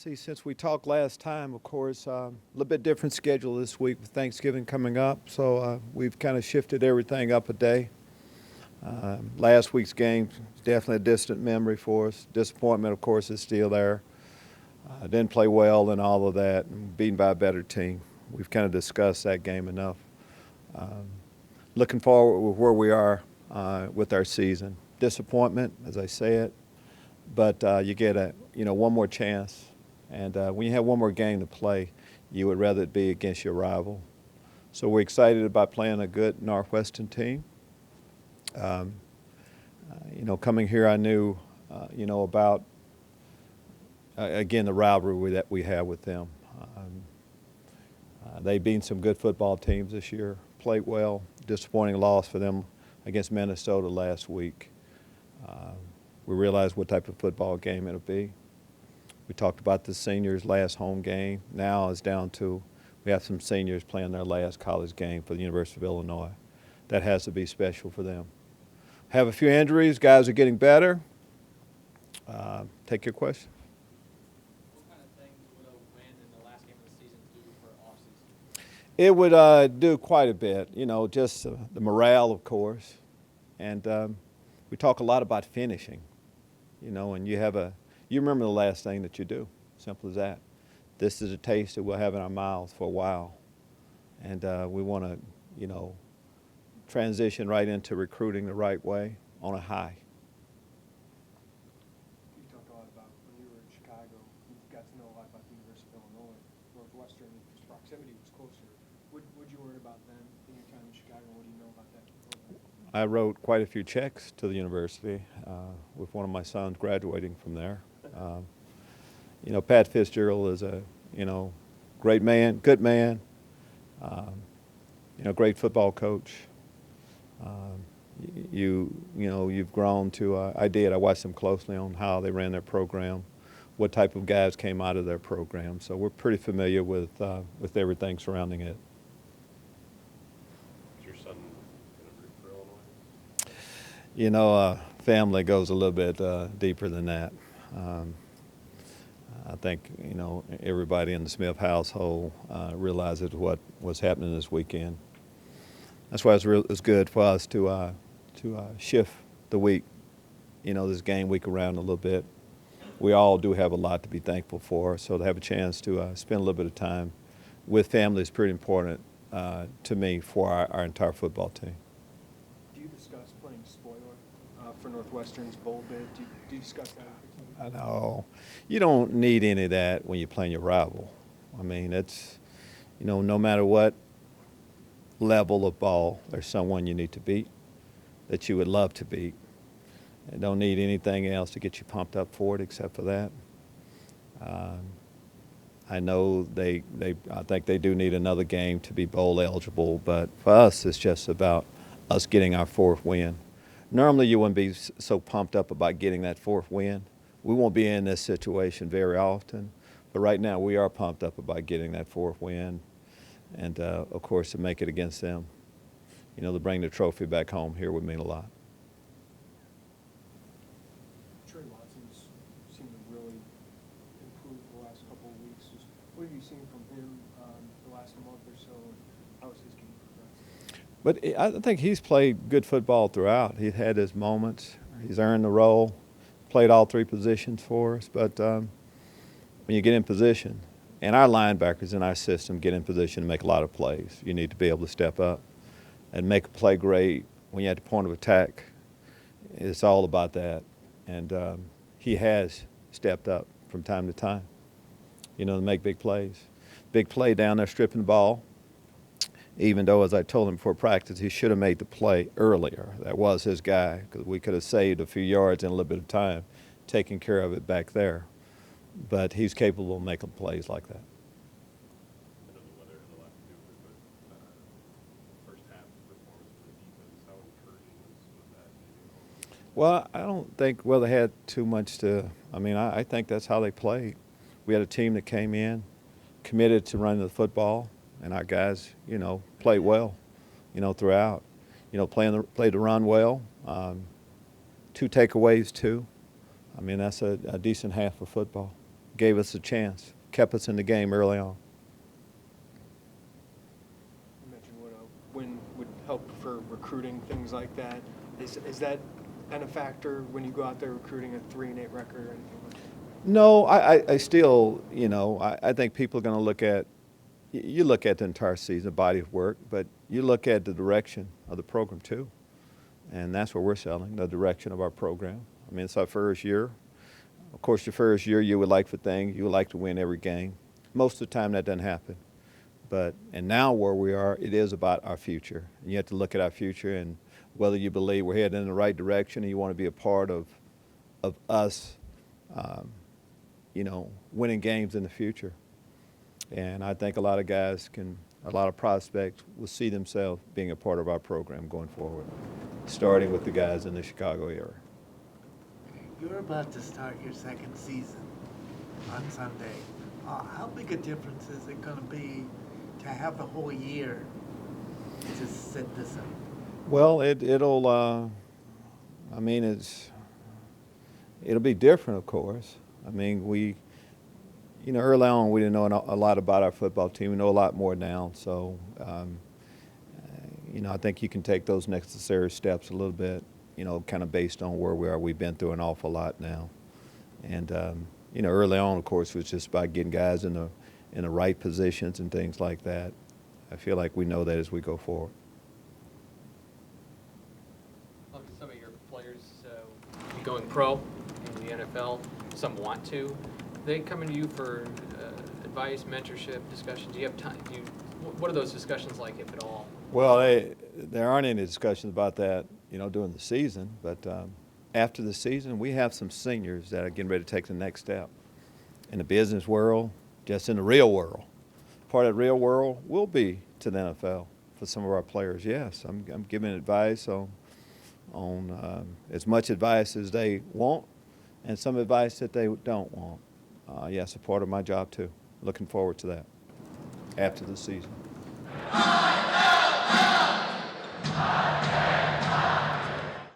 see, since we talked last time, of course, a little bit different schedule this week with Thanksgiving coming up. So we've kind of shifted everything up a day. Last week's game is definitely a distant memory for us. Disappointment, of course, is still there. Didn't play well and all of that, and beaten by a better team. We've kind of discussed that game enough. Looking forward with where we are with our season. Disappointment, as I said, but you get one more chance, and when you have one more game to play, you would rather it be against your rival. So we're excited about playing a good Northwestern team. Coming here, I knew, about again the rivalry that we have with them. They've beaten some good football teams this year, played well. Disappointing loss for them against Minnesota last week. We realized what type of football game it'll be. We talked about the seniors' last home game. Now it's down to we have some seniors playing their last college game for the University of Illinois. That has to be special for them. Have a few injuries. Guys are getting better. Take your question. What kind of things would a win in the last game of the season do for offseason? It would do quite a bit. Just the morale, of course. And we talk a lot about finishing. And you remember the last thing that you do. Simple as that. This is a taste that we'll have in our mouths for a while. And we want to, transition right into recruiting the right way on a high. You talked a lot about when you were in Chicago, you got to know a lot about the University of Illinois. Northwestern, whose proximity was closer. What you worried about them in your time in Chicago? What do you know about that program? I wrote quite a few checks to the university with one of my sons graduating from there. Pat Fitzgerald is a, great man, good man, great football coach. You've grown to, I watched them closely on how they ran their program, what type of guys came out of their program. So we're pretty familiar with everything surrounding it. Is your son going to root for Illinois? Family goes a little bit deeper than that. I think, everybody in the Smith household realizes what was happening this weekend. That's why it's good for us to shift the week, this game week around a little bit. We all do have a lot to be thankful for, so to have a chance to spend a little bit of time with family is pretty important to me for our entire football team. Do you discuss playing spoiler for Northwestern's bowl bid? Do you discuss that? I know. You don't need any of that when you're playing your rival. I mean, it's, no matter what level of ball, there's someone you need to beat that you would love to beat. And don't need anything else to get you pumped up for it except for that. I know I think they do need another game to be bowl eligible, but for us, it's just about us getting our fourth win. Normally, you wouldn't be so pumped up about getting that fourth win. We won't be in this situation very often, but right now we are pumped up about getting that fourth win. And, of course, to make it against them. To bring the trophy back home here would mean a lot. Trey Watson's seemed to really improve the last couple of weeks. What have you seen from him the last month or so? How has his game progressed? But I think he's played good football throughout. He's had his moments. He's earned the role, played all three positions for us. But when you get in position, and our linebackers in our system get in position to make a lot of plays. You need to be able to step up and make a play great. When you're at the point of attack, it's all about that. And he has stepped up from time to time, to make big plays. Big play down there stripping the ball. Even though, as I told him before practice, he should have made the play earlier. That was his guy, because we could have saved a few yards in a little bit of time, taking care of it back there. But he's capable of making plays like that. I know the weather has a lot to do with it, but first half performance for the defense, how encouraging was that? Well, I don't think weather had too much to – I think that's how they played. We had a team that came in, committed to running the football, and our guys, played well, throughout. Played the run well. 2 takeaways, too. That's a decent half of football. gave us a chance, kept us in the game early on. You mentioned what a win would help for recruiting, things like that. Is that been a factor when you go out there recruiting a 3-8 record or anything like that? No, I still, I think people are going to look at, you look at the entire season, body of work, but you look at the direction of the program too. And that's what we're selling, the direction of our program. I mean, it's our first year. Of course, your first year, you would like for things, you would like to win every game. Most of the time, that doesn't happen. And now where we are, it is about our future. And you have to look at our future and whether you believe we're heading in the right direction and you want to be a part of us, winning games in the future. And I think a lot of guys a lot of prospects will see themselves being a part of our program going forward, starting with the guys in the Chicago area. You're about to start your second season on Sunday. How big a difference is it going to be to have the whole year to set this up? Well, it'll be different, of course. I mean, early on we didn't know a lot about our football team. We know a lot more now. So, I think you can take those necessary steps a little bit, kind of based on where we are. We've been through an awful lot now. And, early on, of course, it was just about getting guys in the right positions and things like that. I feel like we know that as we go forward. Look, some of your players going pro in the NFL, some want to. They coming to you for advice, mentorship, discussion? Do you have time? What are those discussions like, if at all? Well, there aren't any discussions about that, during the season. But after the season, we have some seniors that are getting ready to take the next step in the business world, just in the real world. Part of the real world will be to the NFL for some of our players. Yes, I'm giving advice on as much advice as they want, and some advice that they don't want. Yes, a part of my job too. Looking forward to that after the season.